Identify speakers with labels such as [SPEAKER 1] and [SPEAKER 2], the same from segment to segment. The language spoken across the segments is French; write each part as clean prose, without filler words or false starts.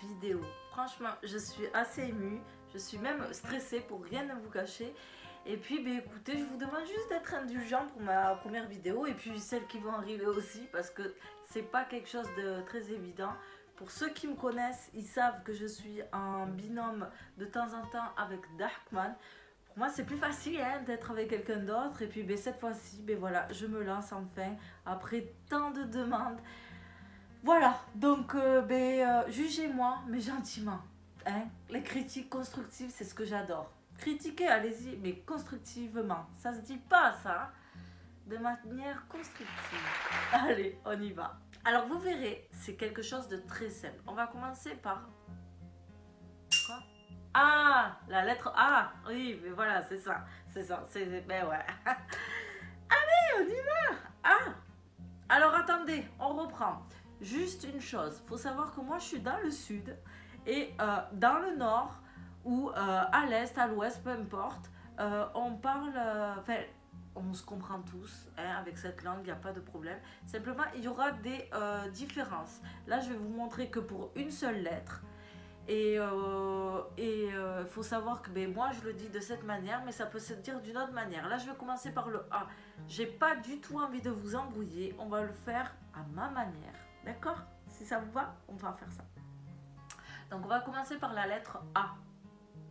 [SPEAKER 1] Vidéo. Franchement, je suis assez émue, je suis même stressée pour rien ne vous cacher. Et puis, ben, écoutez, je vous demande juste d'être indulgent pour ma première vidéo et puis celles qui vont arriver aussi parce que c'est pas quelque chose de très évident. Pour ceux qui me connaissent, ils savent que je suis en binôme de temps en temps avec Darkman. Pour moi, c'est plus facile hein, d'être avec quelqu'un d'autre. Et puis, ben, cette fois-ci, ben, voilà, je me lance enfin après tant de demandes. Voilà, donc jugez-moi, mais gentiment. Hein. Les critiques constructives, c'est ce que j'adore. Critiquez, allez-y, mais constructivement. Ça se dit pas, ça. De manière constructive. Allez, on y va. Alors, vous verrez, c'est quelque chose de très simple. On va commencer par... Quoi? Ah, la lettre A. Oui, mais voilà, c'est ça. C'est ça. Ben ouais. Allez, on y va. Ah. Alors, attendez, on reprend. Juste une chose, il faut savoir que moi je suis dans le sud et dans le nord ou à l'est, à l'ouest, peu importe, on parle, on se comprend tous hein, avec cette langue, il n'y a pas de problème. Simplement, il y aura des différences. Là, je vais vous montrer que pour une seule lettre. Et faut savoir que ben, moi je le dis de cette manière, mais ça peut se dire d'une autre manière. Là, je vais commencer par le A. J'ai pas du tout envie de vous embrouiller. On va le faire à ma manière. D'accord? Si ça vous va, on va faire ça. Donc, on va commencer par la lettre A.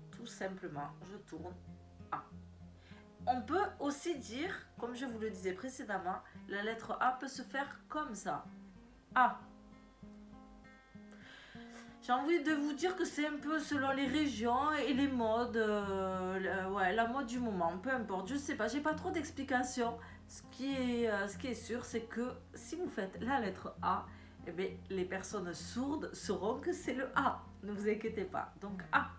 [SPEAKER 1] Tout simplement, je tourne A. On peut aussi dire, comme je vous le disais précédemment, la lettre A peut se faire comme ça. A. J'ai envie de vous dire que c'est un peu selon les régions et les modes, ouais, la mode du moment, peu importe, je sais pas, j'ai pas trop d'explications. Ce qui est sûr, c'est que si vous faites la lettre A, eh bien, les personnes sourdes sauront que c'est le A. Ne vous inquiétez pas. Donc A.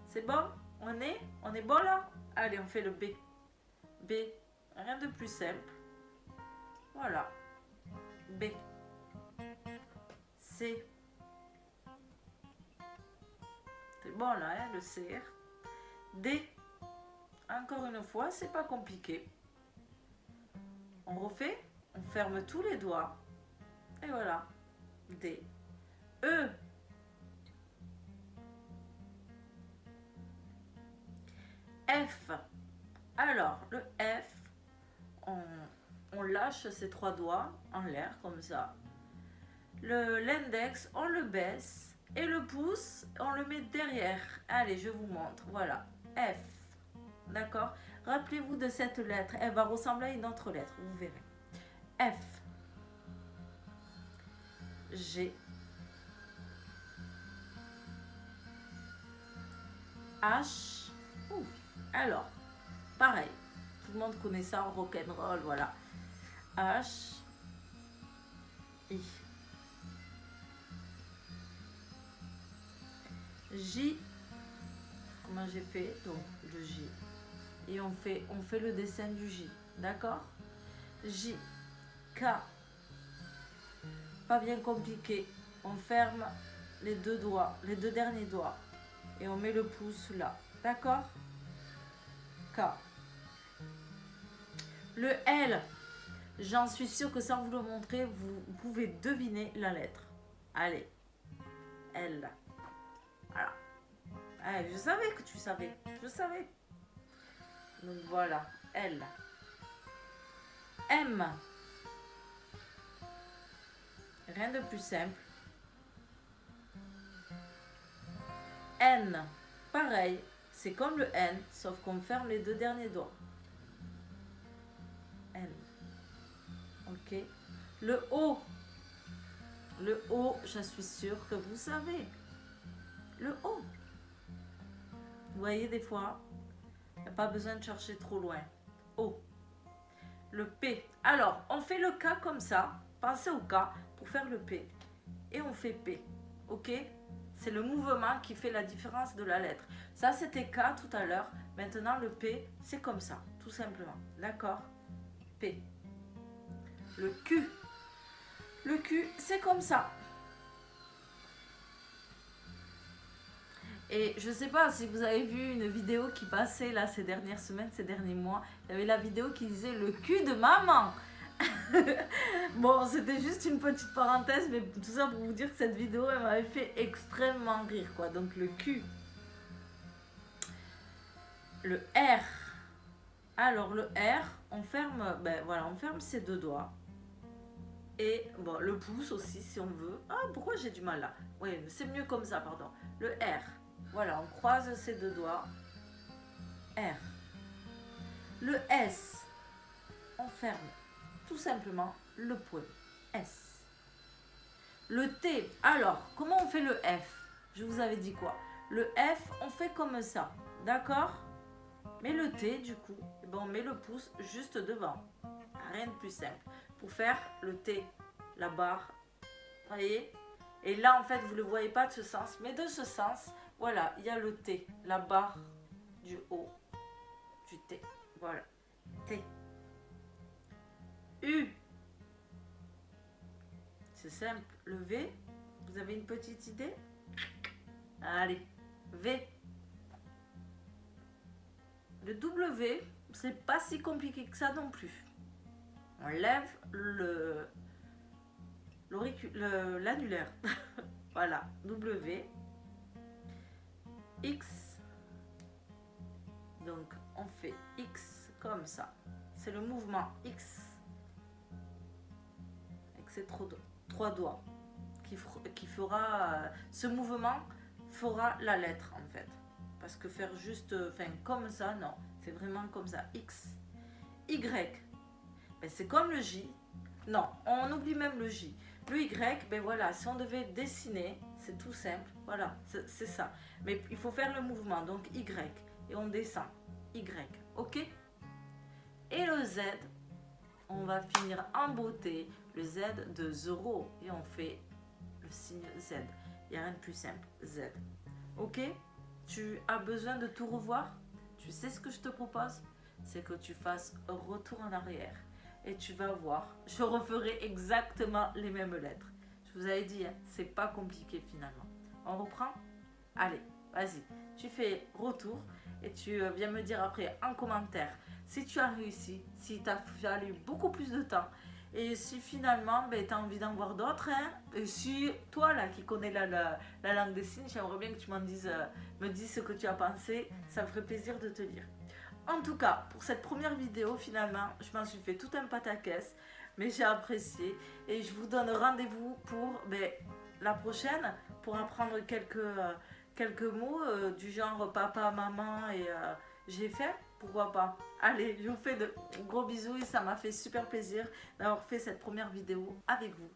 [SPEAKER 1] C'est bon? On est bon là? Allez, on fait le B. B. Rien de plus simple. Voilà. B. C. C'est bon là, hein, le CR. D. Encore une fois, c'est pas compliqué. On refait, on ferme tous les doigts. Et voilà. D. E. F. Alors, le F, on lâche ces trois doigts en l'air, comme ça. L'index, on le baisse. Et le pouce, on le met derrière. Allez, je vous montre. Voilà. F. D'accord? Rappelez-vous de cette lettre. Elle va ressembler à une autre lettre. Vous verrez. F. G. H. Ouh. Alors, pareil. Tout le monde connaît ça en rock'n'roll. Voilà. H. I. J, comment j'ai fait? Donc le J. Et on fait le dessin du J. D'accord? J, K. Pas bien compliqué. On ferme les deux doigts, les deux derniers doigts. Et on met le pouce là. D'accord? K. Le L, j'en suis sûre que sans vous le montrer, vous pouvez deviner la lettre. Allez. L. Voilà. Ah, je savais que tu savais. Je savais. Donc voilà. L. M. Rien de plus simple. N. Pareil. C'est comme le N, sauf qu'on ferme les deux derniers doigts. N. Ok. Le O. Le O, je suis sûre que vous savez. Le O. Vous voyez, des fois, il n'y a pas besoin de chercher trop loin. O. Le P. Alors, on fait le K comme ça. Pensez au K pour faire le P. Et on fait P. Ok? C'est le mouvement qui fait la différence de la lettre. Ça, c'était K tout à l'heure. Maintenant, le P, c'est comme ça, tout simplement. D'accord? P. Le Q. Le Q, c'est comme ça. Et je sais pas si vous avez vu une vidéo qui passait là ces dernières semaines, ces derniers mois. Il y avait la vidéo qui disait le cul de maman. Bon, c'était juste une petite parenthèse, mais tout ça pour vous dire que cette vidéo, elle m'avait fait extrêmement rire, quoi. Donc le cul. Le R. Alors le R, on ferme, ben voilà, on ferme ses deux doigts. Et bon, le pouce aussi si on veut. Ah, pourquoi j'ai du mal là? Oui, c'est mieux comme ça, pardon. Le R. Voilà, on croise ses deux doigts. R. Le S. On ferme tout simplement le point. S. Le T. Alors, comment on fait le F? Je vous avais dit quoi? Le F, on fait comme ça. D'accord? Mais le T, du coup, eh ben, on met le pouce juste devant. Rien de plus simple. Pour faire le T, la barre. Vous voyez? Et là, en fait, vous ne le voyez pas de ce sens. Mais de ce sens, voilà, il y a le T, la barre du haut du T. Voilà. T. U. C'est simple. Le V, vous avez une petite idée? Allez. V. Le W, c'est pas si compliqué que ça non plus. On lève l'annulaire. Voilà. W. X. Donc, on fait X comme ça. C'est le mouvement X. Avec ces trois doigts. Qui fera... ce mouvement fera la lettre, en fait. Parce que faire juste... Enfin, comme ça, non. C'est vraiment comme ça. X. Y. Ben, c'est comme le J. Non, on oublie même le J. Le Y, ben voilà, si on devait dessiner, c'est tout simple. Voilà, c'est ça. Mais il faut faire le mouvement, donc Y. Et on descend. Y. Ok? Et le Z, on va finir en beauté. Le Z de 0. Et on fait le signe Z. Il n'y a rien de plus simple. Z. Ok? Tu as besoin de tout revoir? Tu sais ce que je te propose? C'est que tu fasses un retour en arrière. Et tu vas voir, je referai exactement les mêmes lettres. Je vous avais dit, hein, c'est pas compliqué finalement. On reprend? Allez, vas-y. Tu fais retour et tu viens me dire après en commentaire si tu as réussi, si tu as fallu beaucoup plus de temps. Et si finalement ben, tu as envie d'en voir d'autres, hein, et si toi là qui connais la langue des signes, j'aimerais bien que tu me dises ce que tu as pensé, ça me ferait plaisir de te lire. En tout cas, pour cette première vidéo, finalement, je m'en suis fait tout un pataquès, mais j'ai apprécié. Et je vous donne rendez-vous pour la prochaine, pour apprendre quelques mots du genre papa, maman et j'ai fait, pourquoi pas. Allez, je vous fais de gros bisous et ça m'a fait super plaisir d'avoir fait cette première vidéo avec vous.